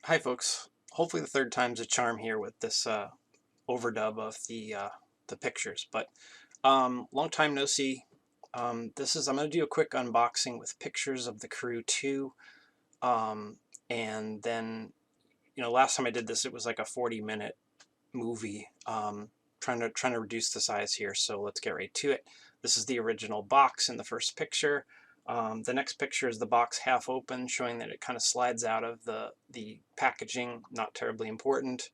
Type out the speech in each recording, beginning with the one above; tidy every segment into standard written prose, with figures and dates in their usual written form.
Hi folks. Hopefully the third time's a charm here with this overdub of the pictures. But long time no see. I'm going to do a quick unboxing with pictures of the Karoo 2. Um, and then, last time I did this, it was like a 40-minute movie. Trying to reduce the size here, so let's get right to it. This is the original box in the first picture. The next picture is the box half open, showing that it kind of slides out of the packaging, not terribly important.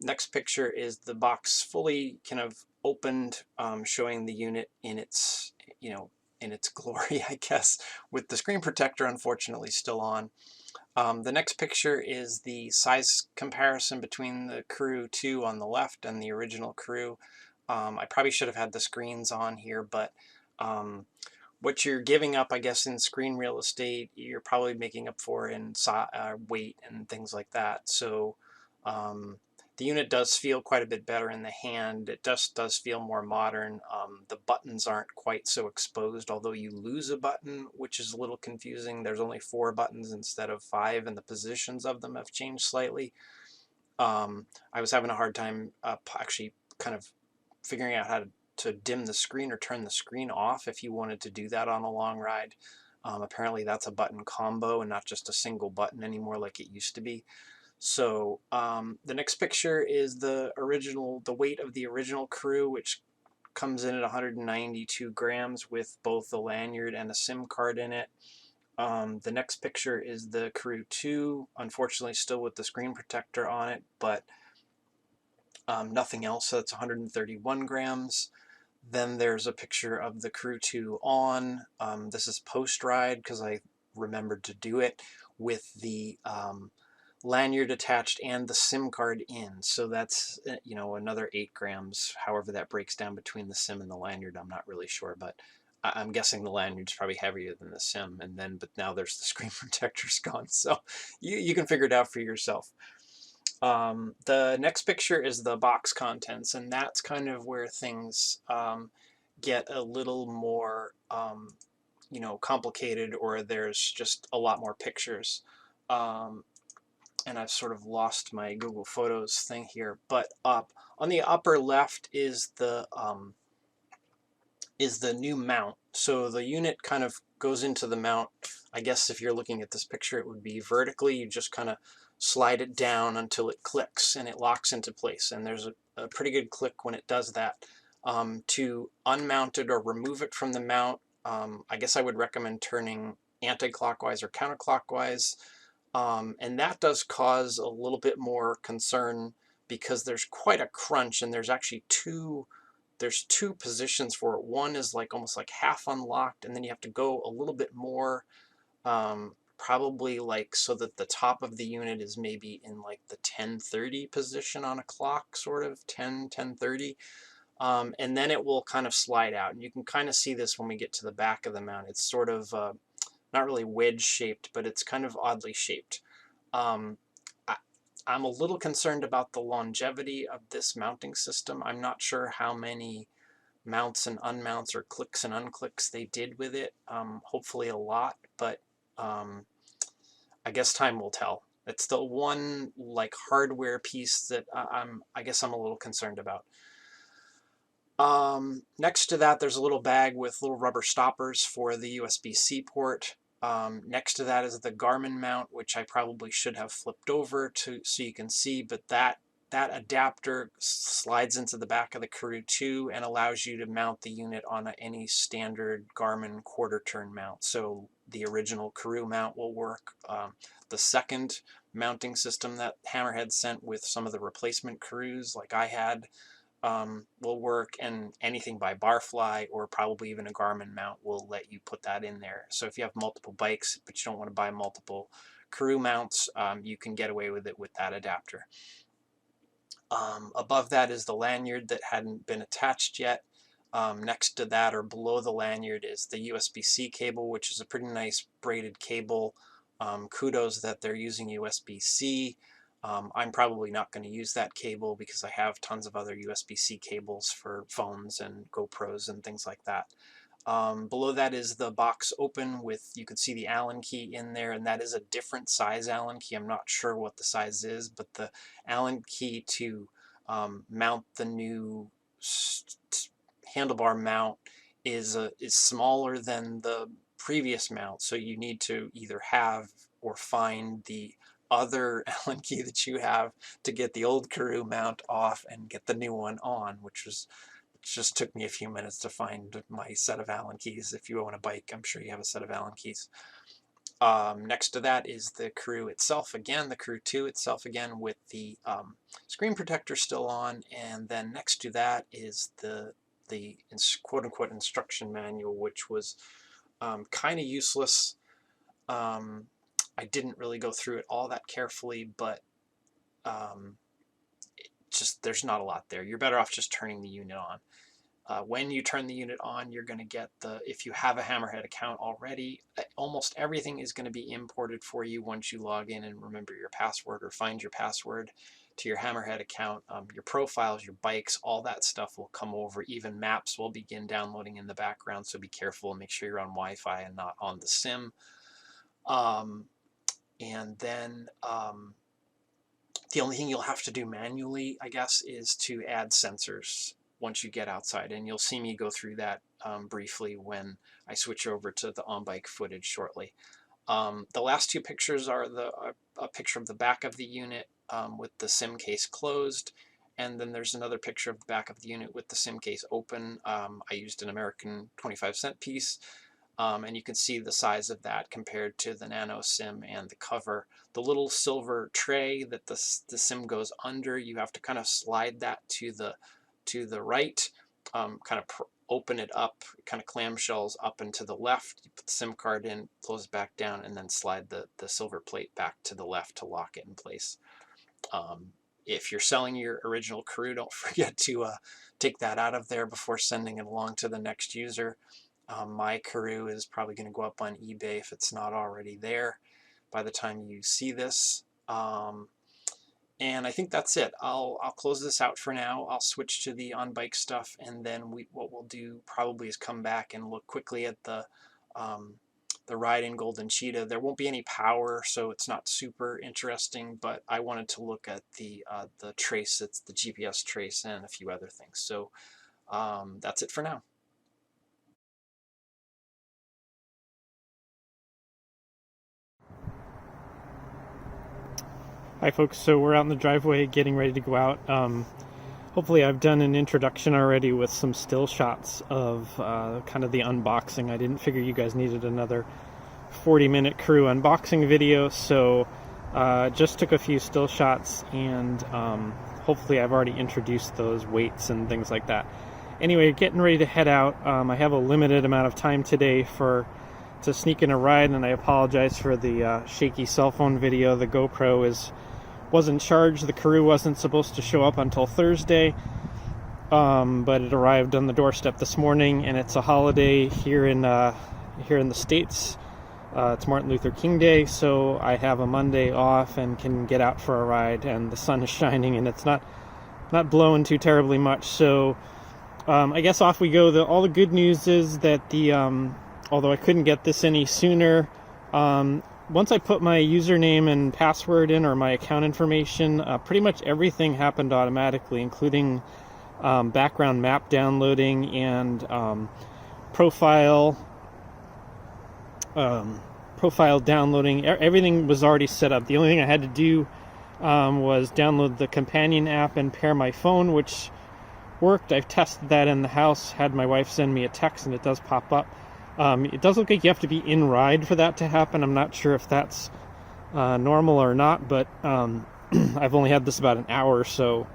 Next picture is the box fully kind of opened, showing the unit in its, in its glory, I guess, with the screen protector unfortunately still on. The next picture is the size comparison between the Karoo 2 on the left and the original Karoo. I probably should have had the screens on here, but um, what you're giving up, I guess, in screen real estate, you're probably making up for in weight and things like that. So um, the unit does feel quite a bit better in the hand. It just does feel more modern. The buttons aren't quite so exposed, although you lose a button, which is a little confusing. There's only 4 buttons instead of 5, and the positions of them have changed slightly. I was having a hard time actually kind of figuring out how to dim the screen or turn the screen off if you wanted to do that on a long ride. Apparently that's a button combo and not just a single button anymore like it used to be. So the next picture is the weight of the original Karoo, which comes in at 192 grams with both the lanyard and a SIM card in it. The next picture is the Karoo 2, unfortunately still with the screen protector on it, but nothing else, so that's 131 grams. Then there's a picture of the Karoo 2 on. This is post-ride because I remembered to do it with the lanyard attached and the SIM card in. So that's, another 8 grams, however that breaks down between the SIM and the lanyard. I'm not really sure, but I'm guessing the lanyard's probably heavier than the SIM. But now there's the screen protector's gone. So you can figure it out for yourself. The next picture is the box contents, and that's kind of where things get a little more, complicated, or there's just a lot more pictures. Um, and I've sort of lost my Google Photos thing here, but up on the upper left is the new mount. So the unit kind of goes into the mount. I guess if you're looking at this picture, it would be vertically. You just kind of slide it down until it clicks and it locks into place. And there's a pretty good click when it does that. To unmount it or remove it from the mount, I guess I would recommend turning anti-clockwise or counterclockwise. And that does cause a little bit more concern because there's quite a crunch, and there's two positions for it. One is like almost like half unlocked, and then you have to go a little bit more, probably like so that the top of the unit is maybe in like the 10:30 position on a clock, sort of 10:30. And then it will kind of slide out, and you can kind of see this when we get to the back of the mount. It's sort of not really wedge shaped, but it's kind of oddly shaped. Um, I, I'm a little concerned about the longevity of this mounting system. I'm not sure how many mounts and unmounts or clicks and unclicks they did with it. Hopefully a lot, but I guess time will tell. It's the one like hardware piece that I guess I'm a little concerned about. Next to that, there's a little bag with little rubber stoppers for the USB-C port. Next to that is the Garmin Mount, which I probably should have flipped over so you can see, but that adapter slides into the back of the Karoo 2 and allows you to mount the unit on any standard Garmin quarter turn mount. So the original Karoo mount will work. The second mounting system that Hammerhead sent with some of the replacement Karoos like I had will work, and anything by Barfly or probably even a Garmin mount will let you put that in there. So if you have multiple bikes but you don't want to buy multiple Karoo mounts, you can get away with it with that adapter. Above that is the lanyard that hadn't been attached yet. Next to that or below the lanyard is the USB-C cable, which is a pretty nice braided cable. Kudos that they're using USB-C. I'm probably not going to use that cable because I have tons of other USB-C cables for phones and GoPros and things like that. Below that is the box open with, you can see the Allen key in there, and that is a different size Allen key. I'm not sure what the size is, but the Allen key to mount the new handlebar mount is smaller than the previous mount, so you need to either have or find the other Allen key that you have to get the old Karoo mount off and get the new one on, which just took me a few minutes to find my set of Allen keys. If you own a bike, I'm sure you have a set of Allen keys. Next to that is the Karoo itself again, the Karoo 2 itself again, with the screen protector still on, and then next to that is the quote-unquote instruction manual, which was kind of useless. I didn't really go through it all that carefully, but just there's not a lot there. You're better off just turning the unit on. When you turn the unit on, you're going to get if you have a Hammerhead account already, almost everything is going to be imported for you once you log in and remember your password or find your password to your Hammerhead account. Your profiles, your bikes, all that stuff will come over. Even maps will begin downloading in the background, so be careful and make sure you're on Wi-Fi and not on the SIM. And then the only thing you'll have to do manually, I guess, is to add sensors once you get outside, and you'll see me go through that briefly when I switch over to the on-bike footage shortly. The last two pictures are a picture of the back of the unit with the SIM case closed, and then there's another picture of the back of the unit with the SIM case open. I used an American 25-cent piece, and you can see the size of that compared to the Nano SIM and the cover. The little silver tray that the SIM goes under, you have to kind of slide that to the right, kind of open it up, kind of clamshells up and to the left. You put the SIM card in, close it back down, and then slide the silver plate back to the left to lock it in place. If you're selling your original Karoo, don't forget to take that out of there before sending it along to the next user. My Karoo is probably going to go up on eBay if it's not already there by the time you see this. And I think that's it. I'll close this out for now. I'll switch to the on-bike stuff, and then what we'll do probably is come back and look quickly at the ride in Golden Cheetah. There won't be any power, so it's not super interesting, but I wanted to look at the trace, it's the GPS trace, and a few other things. So that's it for now. Hi folks, so we're out in the driveway getting ready to go out. Hopefully I've done an introduction already with some still shots of kind of the unboxing. I didn't figure you guys needed another 40-minute Karoo unboxing video, so just took a few still shots, and hopefully I've already introduced those weights and things like that. Anyway, getting ready to head out. I have a limited amount of time today to sneak in a ride, and I apologize for the shaky cell phone video. The GoPro wasn't charged. The Karoo wasn't supposed to show up until Thursday, but it arrived on the doorstep this morning, and it's a holiday here in the States. It's Martin Luther King Day, so I have a Monday off and can get out for a ride, and the sun is shining and it's not blowing too terribly much, so I guess off we go. All the good news is that although I couldn't get this any sooner, once I put my username and password in, or my account information, pretty much everything happened automatically, including background map downloading and profile downloading. Everything was already set up. The only thing I had to do was download the companion app and pair my phone, which worked. I've tested that in the house, had my wife send me a text, and it does pop up. It does look like you have to be in ride for that to happen. I'm not sure if that's normal or not, but I've only had this about an hour, so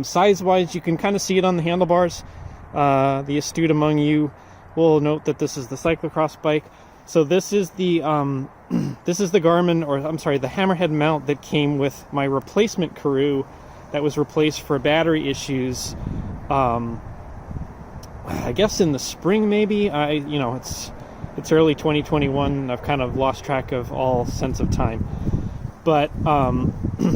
size-wise, you can kind of see it on the handlebars. The astute among you will note that this is the cyclocross bike. So this is the Garmin, or I'm sorry, the Hammerhead mount that came with my replacement Karoo that was replaced for battery issues. I guess in the spring, maybe. It's early 2021. I've kind of lost track of all sense of time. But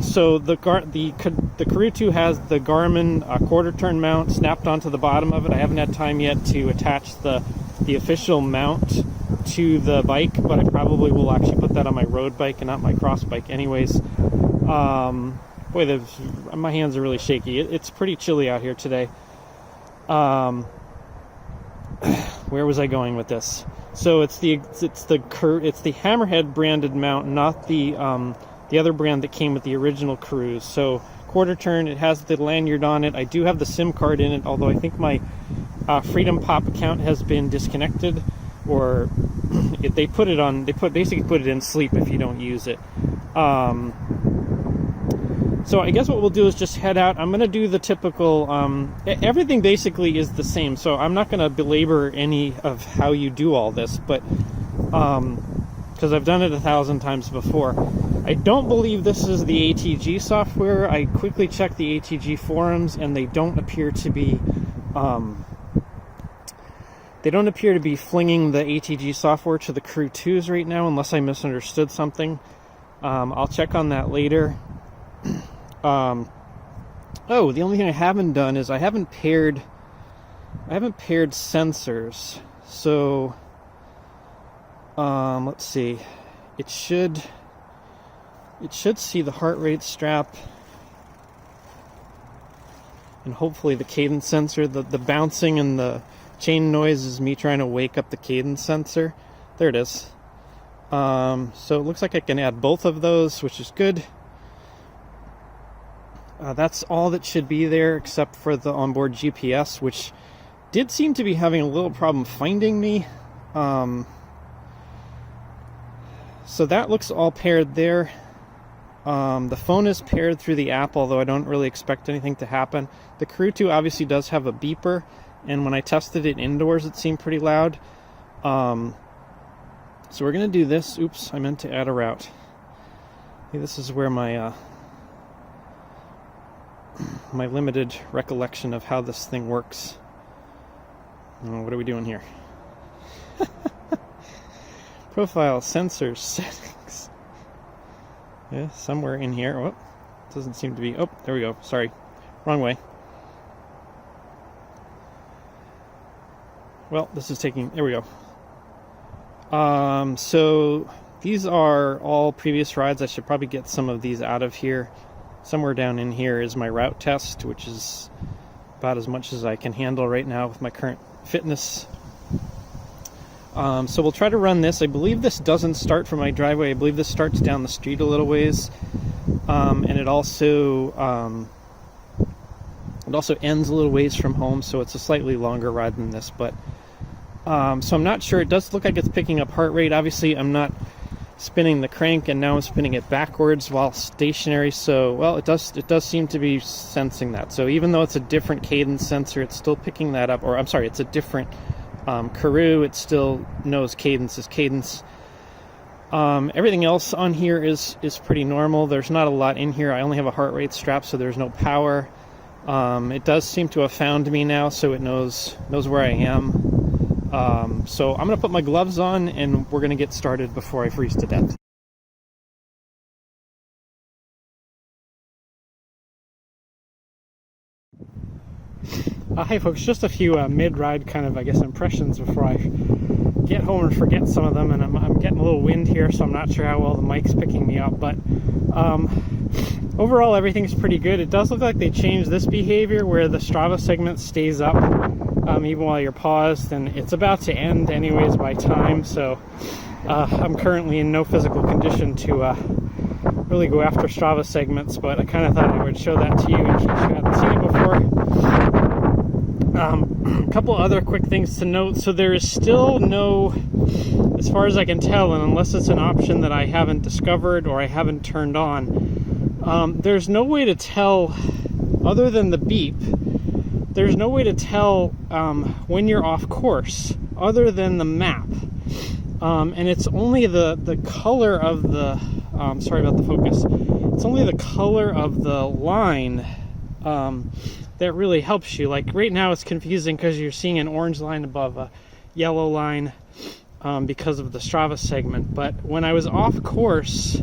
so the Karoo 2 has the Garmin quarter turn mount snapped onto the bottom of it. I haven't had time yet to attach the official mount to the bike, but I probably will actually put that on my road bike and not my cross bike anyways. Boy, my hands are really shaky. It's pretty chilly out here today. Where was I going with this? So it's the Hammerhead branded mount, not the other brand that came with the original Karoos. So quarter turn, it has the lanyard on it. I do have the SIM card in it, although I think my Freedom Pop account has been disconnected, or they basically put it in sleep if you don't use it. So I guess what we'll do is just head out. I'm going to do the typical, everything basically is the same, so I'm not going to belabor any of how you do all this, but because I've done it 1,000 times before. I don't believe this is the ATG software. I quickly checked the ATG forums, and they don't appear to be flinging the ATG software to the Karoo 2s right now, unless I misunderstood something. I'll check on that later. The only thing I haven't done is I haven't paired sensors. So let's see. It should see the heart rate strap and hopefully the cadence sensor. The bouncing and the chain noise is me trying to wake up the cadence sensor. There it is. So it looks like I can add both of those, which is good. That's all that should be there except for the onboard GPS, which did seem to be having a little problem finding me. So that looks all paired there. The phone is paired through the app, although I don't really expect anything to happen. The Karoo 2 obviously does have a beeper, and when I tested it indoors it seemed pretty loud. So we're going to do this. Oops, I meant to add a route. Okay, this is where my my limited recollection of how this thing works. What are we doing here? Profile sensor settings. Yeah, somewhere in here. Oh, doesn't seem to be. Oh, there we go. Sorry, wrong way. Well, this is taking. There we go. So these are all previous rides. I should probably get some of these out of here. Somewhere down in here is my route test, which is about as much as I can handle right now with my current fitness. So we'll try to run this. I believe this doesn't start from my driveway. I believe this starts down the street a little ways, and it also ends a little ways from home. So it's a slightly longer ride than this, but so I'm not sure. It does look like it's picking up heart rate. Obviously, I'm not spinning the crank, and now I'm spinning it backwards while stationary. So, well, it does seem to be sensing that. So even though it's a different cadence sensor, it's still picking that up. Or I'm sorry, it's a different Karoo. It still knows cadence is cadence. Everything else on here is pretty normal. There's not a lot in here. I only have a heart rate strap, so there's no power. It does seem to have found me now, so it knows where I am. So I'm going to put my gloves on, and we're going to get started before I freeze to death. Hi folks, just a few mid-ride kind of, I guess, impressions before I get home and forget some of them, and I'm getting a little wind here, so I'm not sure how well the mic's picking me up, but overall everything's pretty good. It does look like they changed this behavior where the Strava segment stays up even while you're paused, and it's about to end anyways by time, so I'm currently in no physical condition to really go after Strava segments, but I kind of thought I would show that to you in case you hadn't seen it before. A couple other quick things to note. So there is still no, as far as I can tell, and unless it's an option that I haven't discovered or I haven't turned on, there's no way to tell, other than the beep, there's no way to tell when you're off course other than the map. And it's only the color of the, sorry about the focus, it's only the color of the line that really helps you. Like right now it's confusing because you're seeing an orange line above a yellow line because of the Strava segment. But when I was off course,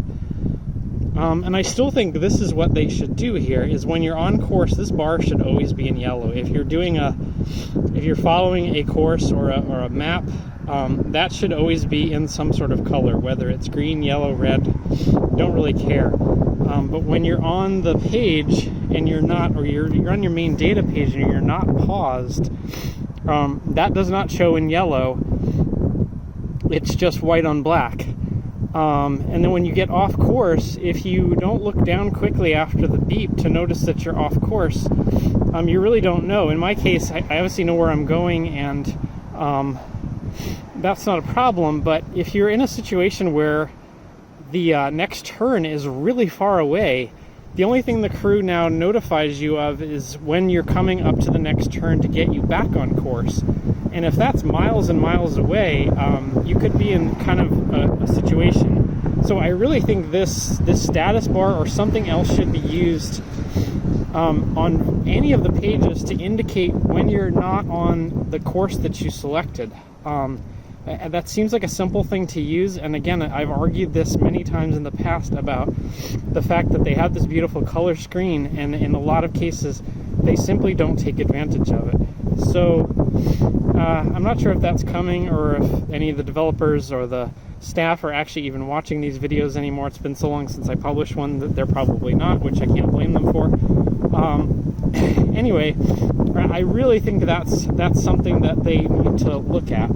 And I still think this is what they should do here, is when you're on course, this bar should always be in yellow. If you're following a course or a map, that should always be in some sort of color, whether it's green, yellow, red, don't really care. But when you're on the page and you're not, or you're on your main data page and you're not paused, that does not show in yellow. It's just white on black. And then when you get off course, if you don't look down quickly after the beep to notice that you're off course, you really don't know. In my case, I obviously know where I'm going, and that's not a problem. But if you're in a situation where the next turn is really far away, the only thing the Karoo now notifies you of is when you're coming up to the next turn to get you back on course. And if that's miles and miles away, you could be in kind of a situation. So I really think this status bar or something else should be used on any of the pages to indicate when you're not on the course that you selected. That seems like a simple thing to use, and again, I've argued this many times in the past about the fact that they have this beautiful color screen, and in a lot of cases they simply don't take advantage of it. So I'm not sure if that's coming, or if any of the developers or the staff are actually even watching these videos anymore. It's been so long since I published one that they're probably not, which I can't blame them for. Anyway, I really think that's something that they need to look at.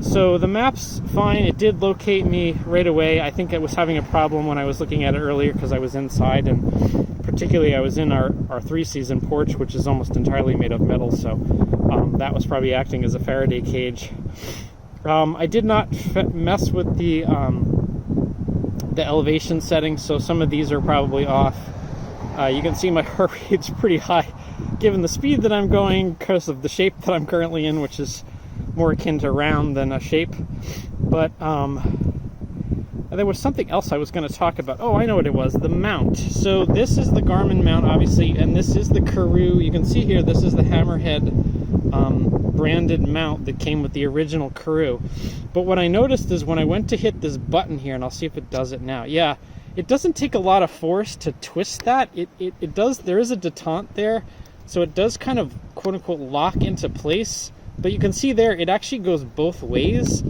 So the map's fine. It did locate me right away. I think it was having a problem when I was looking at it earlier because I was inside, and particularly I was in our 3-season porch, which is almost entirely made of metal, so that was probably acting as a Faraday cage. I did not mess with the elevation settings, so some of these are probably off. You can see my heart rate's pretty high given the speed that I'm going because of the shape that I'm currently in, which is more akin to round than a shape. But there was something else I was going to talk about. Oh, I know what it was. The mount. So this is the Garmin Mount, obviously, and this is the Karoo. You can see here, this is the Hammerhead branded mount that came with the original Karoo. But what I noticed is when I went to hit this button here, and I'll see if it does it now. Yeah, it doesn't take a lot of force to twist that. It does. There is a detente there, so it does kind of quote-unquote lock into place. But you can see there, it actually goes both ways.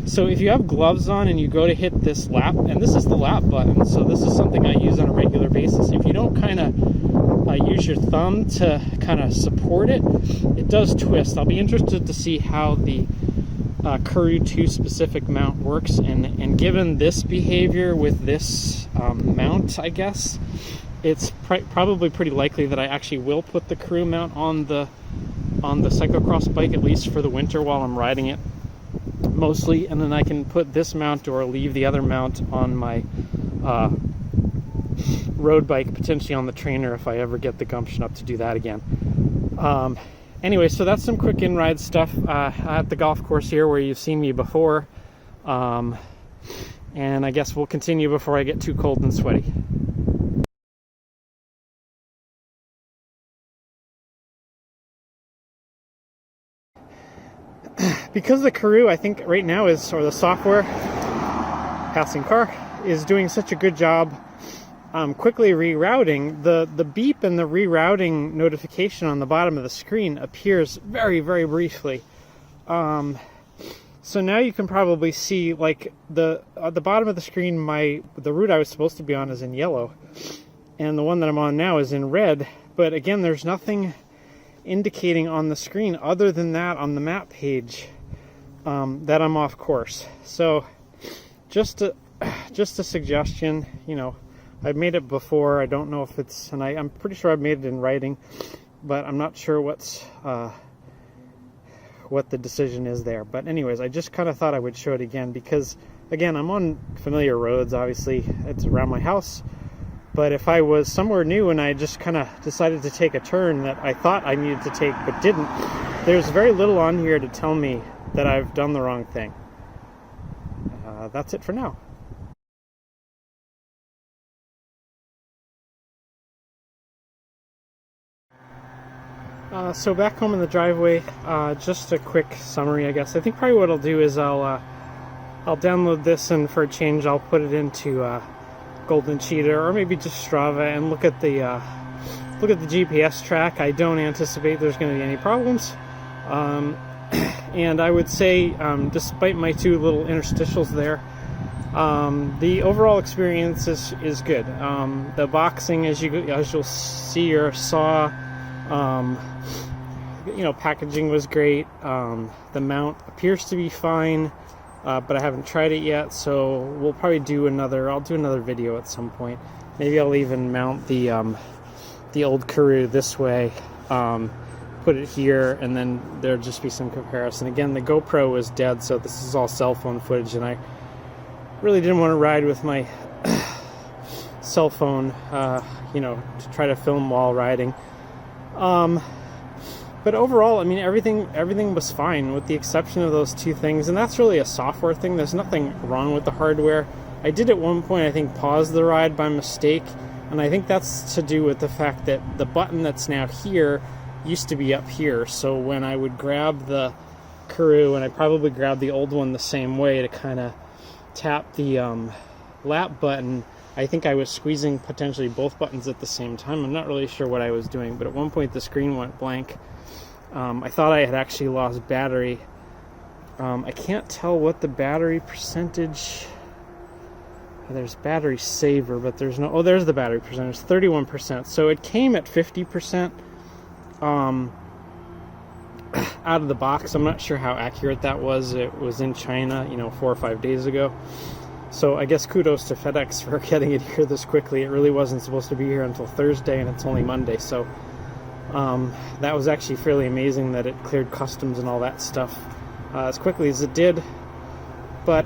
So if you have gloves on and you go to hit this lap, and this is the lap button, so this is something I use on a regular basis. If you don't kind of use your thumb to kind of support it, it does twist. I'll be interested to see how the Karoo 2 specific mount works, and given this behavior with this mount, I guess, it's probably pretty likely that I actually will put the Karoo mount on the cyclocross bike, at least for the winter while I'm riding it mostly, and then I can put this mount or leave the other mount on my road bike, potentially on the trainer if I ever get the gumption up to do that again. Anyway, so that's some quick in-ride stuff at the golf course here where you've seen me before, and I guess we'll continue before I get too cold and sweaty. Because the Karoo, I think right now is, or the software, passing car, is doing such a good job quickly rerouting, the beep and the rerouting notification on the bottom of the screen appears very, very briefly. So now you can probably see, like, at the bottom of the screen, the route I was supposed to be on is in yellow, and the one that I'm on now is in red. But again, there's nothing indicating on the screen other than that on the map page that I'm off course. So just a suggestion, you know, I've made it before. I don't know if it's, and I'm pretty sure I've made it in writing, but I'm not sure what the decision is there. But anyways, I just kind of thought I would show it again because, again, I'm on familiar roads. Obviously, it's around my house. But if I was somewhere new and I just kind of decided to take a turn that I thought I needed to take but didn't, there's very little on here to tell me that I've done the wrong thing. That's it for now. So back home in the driveway, just a quick summary, I guess. I think probably what I'll do is I'll download this, and for a change I'll put it into Golden Cheetah or maybe just Strava and look at the GPS track. I don't anticipate there's going to be any problems. And I would say, despite my two little interstitials there, the overall experience is good. The boxing, as you'll see or saw, packaging was great. The mount appears to be fine, but I haven't tried it yet, so we'll probably I'll do another video at some point. Maybe I'll even mount the old Karoo this way, put it here, and then there'll just be some comparison. Again, the GoPro is dead, so this is all cell phone footage, and I really didn't want to ride with my cell phone, to try to film while riding. But overall, I mean, everything was fine with the exception of those two things, and that's really a software thing. There's nothing wrong with the hardware. I did at one point, I think, pause the ride by mistake, and I think that's to do with the fact that the button that's now here used to be up here. So when I would grab the Karoo, and I probably grabbed the old one the same way to kind of tap the lap button, I think I was squeezing potentially both buttons at the same time. I'm not really sure what I was doing, but at one point the screen went blank. I thought I had actually lost battery. I can't tell what the battery percentage... There's battery saver, but there's no... Oh, there's the battery percentage, 31%. So it came at 50% out of the box. I'm not sure how accurate that was. It was in China, 4 or 5 days ago. So I guess kudos to FedEx for getting it here this quickly. It really wasn't supposed to be here until Thursday, and it's only Monday. So that was actually fairly amazing that it cleared customs and all that stuff as quickly as it did. But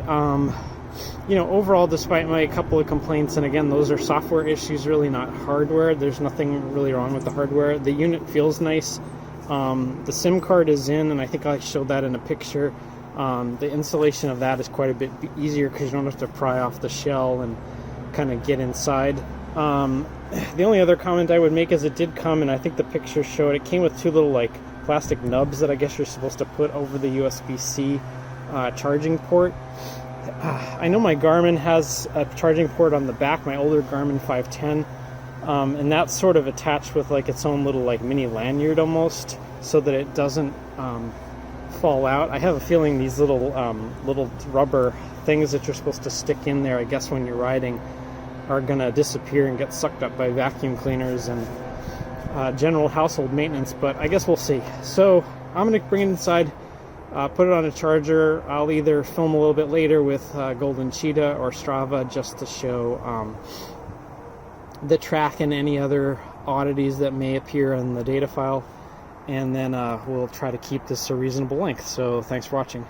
overall, despite my couple of complaints, and again, those are software issues, really not hardware. There's nothing really wrong with the hardware. The unit feels nice. The SIM card is in, and I think I showed that in a picture. The installation of that is quite a bit easier because you don't have to pry off the shell and kind of get inside. The only other comment I would make is it did come, and I think the picture showed it came with two little plastic nubs that I guess you're supposed to put over the USB-C charging port. I know my Garmin has a charging port on the back, my older Garmin 510, and that's sort of attached with its own little mini lanyard almost, so that it doesn't fall out. I have a feeling these little rubber things that you're supposed to stick in there, I guess when you're riding, are gonna disappear and get sucked up by vacuum cleaners and general household maintenance, but I guess we'll see. So I'm gonna bring it inside, put it on a charger. I'll either film a little bit later with Golden Cheetah or Strava just to show the track and any other oddities that may appear in the data file, and then we'll try to keep this a reasonable length. So thanks for watching.